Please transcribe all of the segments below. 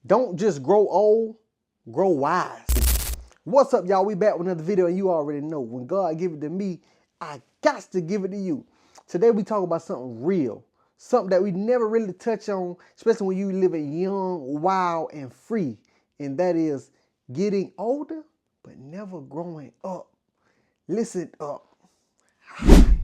Don't just grow old, grow wise. What's up, y'all? We back with another video, and you already know when God give it to me, I got to give it to you. Today we talk about something real, something that we never really touch on, especially when you living young, wild, and free, and that is getting older but never growing up. Listen up.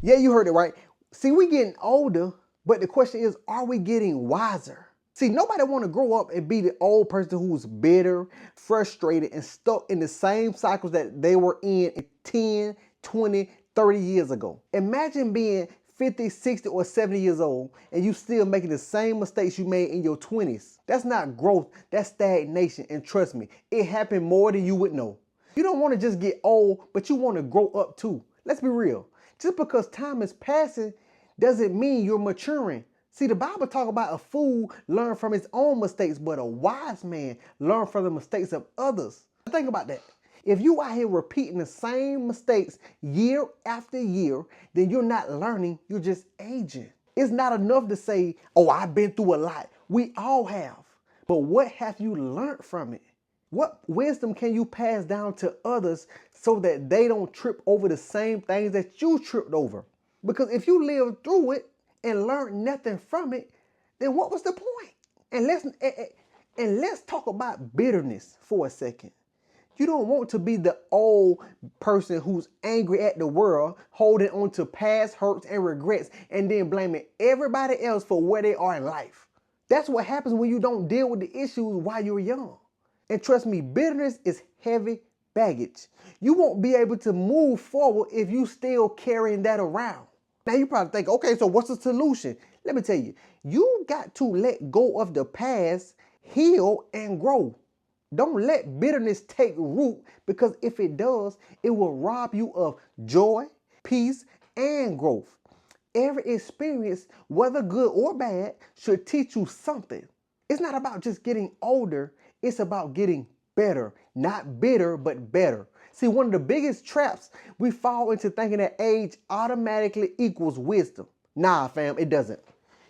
Yeah, you heard it right. See, we getting older, but the question is, are we getting wiser? See, nobody want to grow up and be the old person who's bitter, frustrated, and stuck in the same cycles that they were in 10, 20, 30 years ago. Imagine being 50, 60, or 70 years old and you still making the same mistakes you made in your 20s. That's not growth, that's stagnation. And trust me, it happened more than you would know. You don't want to just get old, but you want to grow up too. Let's be real. Just because time is passing doesn't mean you're maturing. See, the Bible talk about a fool learn from his own mistakes, but a wise man learn from the mistakes of others. Think about that. If you out here repeating the same mistakes year after year, then you're not learning, you're just aging. It's not enough to say, oh, I've been through a lot. We all have. But what have you learned from it? What wisdom can you pass down to others so that they don't trip over the same things that you tripped over? Because if you lived through it and learned nothing from it, then what was the point? And let's talk about bitterness for a second. You don't want to be the old person who's angry at the world, holding on to past hurts and regrets, and then blaming everybody else for where they are in life. That's what happens when you don't deal with the issues while you're young. And trust me, bitterness is heavy baggage. You won't be able to move forward if you still carrying that around. Now you probably think, okay, so what's the solution? Let me tell you, you got to let go of the past, heal, and grow. Don't let bitterness take root, because if it does, it will rob you of joy, peace, and growth. Every experience, whether good or bad, should teach you something. It's not about just getting older, it's about getting better. Not bitter, but better. See, one of the biggest traps we fall into thinking that age automatically equals wisdom. Nah, fam, it doesn't.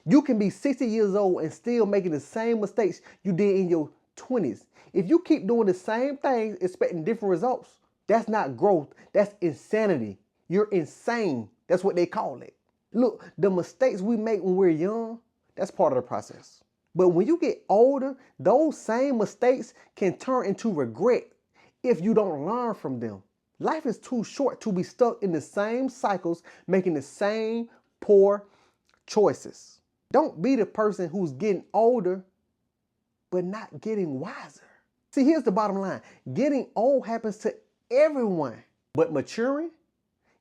You can be 60 years old and still making the same mistakes you did in your 20s. If you keep doing the same things, expecting different results, that's not growth, that's insanity. You're insane. That's what they call it. Look, the mistakes we make when we're young, that's part of the process. But when you get older, those same mistakes can turn into regret if you don't learn from them. Life is too short to be stuck in the same cycles, making the same poor choices. Don't be the person who's getting older, but not getting wiser. See, here's the bottom line. Getting old happens to everyone, but maturing,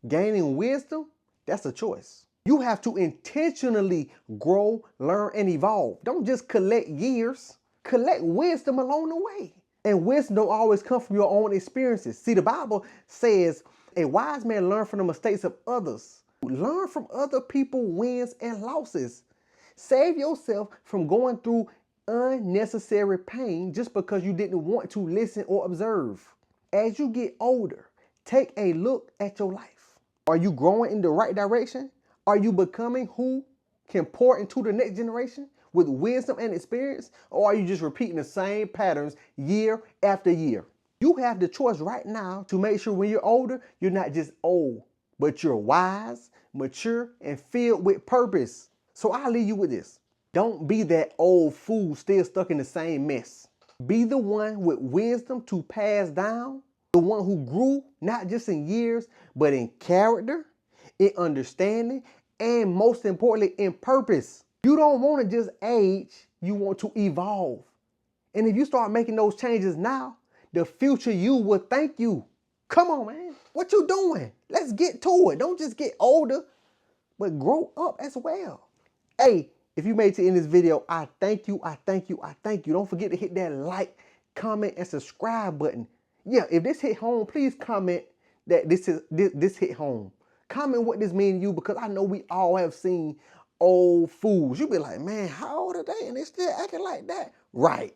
gaining wisdom, that's a choice. You have to intentionally grow, learn, and evolve. Don't just collect years. Collect wisdom along the way. And wisdom don't always come from your own experiences. See, the Bible says a wise man learns from the mistakes of others. Learn from other people's wins and losses. Save yourself from going through unnecessary pain just because you didn't want to listen or observe. As you get older, take a look at your life. Are you growing in the right direction? Are you becoming who can pour into the next generation with wisdom and experience? Or are you just repeating the same patterns year after year? You have the choice right now to make sure when you're older, you're not just old, but you're wise, mature, and filled with purpose. So I'll leave you with this. Don't be that old fool still stuck in the same mess. Be the one with wisdom to pass down, the one who grew not just in years, but in character, in understanding, and most importantly, in purpose. You don't want to just age, you want to evolve. And if you start making those changes now, the future you will thank you. Come on, man. What you doing? Let's get to it. Don't just get older, but grow up as well. Hey, if you made it to in this video, I thank you, I thank you, I thank you. Don't forget to hit that like, comment, and subscribe button. Yeah, if this hit home, please comment that this hit home. Comment what this means to you, because I know we all have seen old fools. You be like, man, how old are they? And they still acting like that. Right.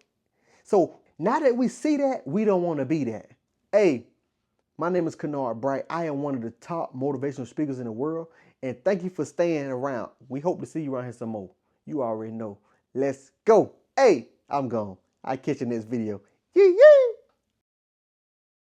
So now that we see that, we don't want to be that. Hey, my name is Kennard Bright. I am one of the top motivational speakers in the world. And thank you for staying around. We hope to see you around here some more. You already know. Let's go. Hey, I'm gone. I'll catch you in this video. Yeah, yeah.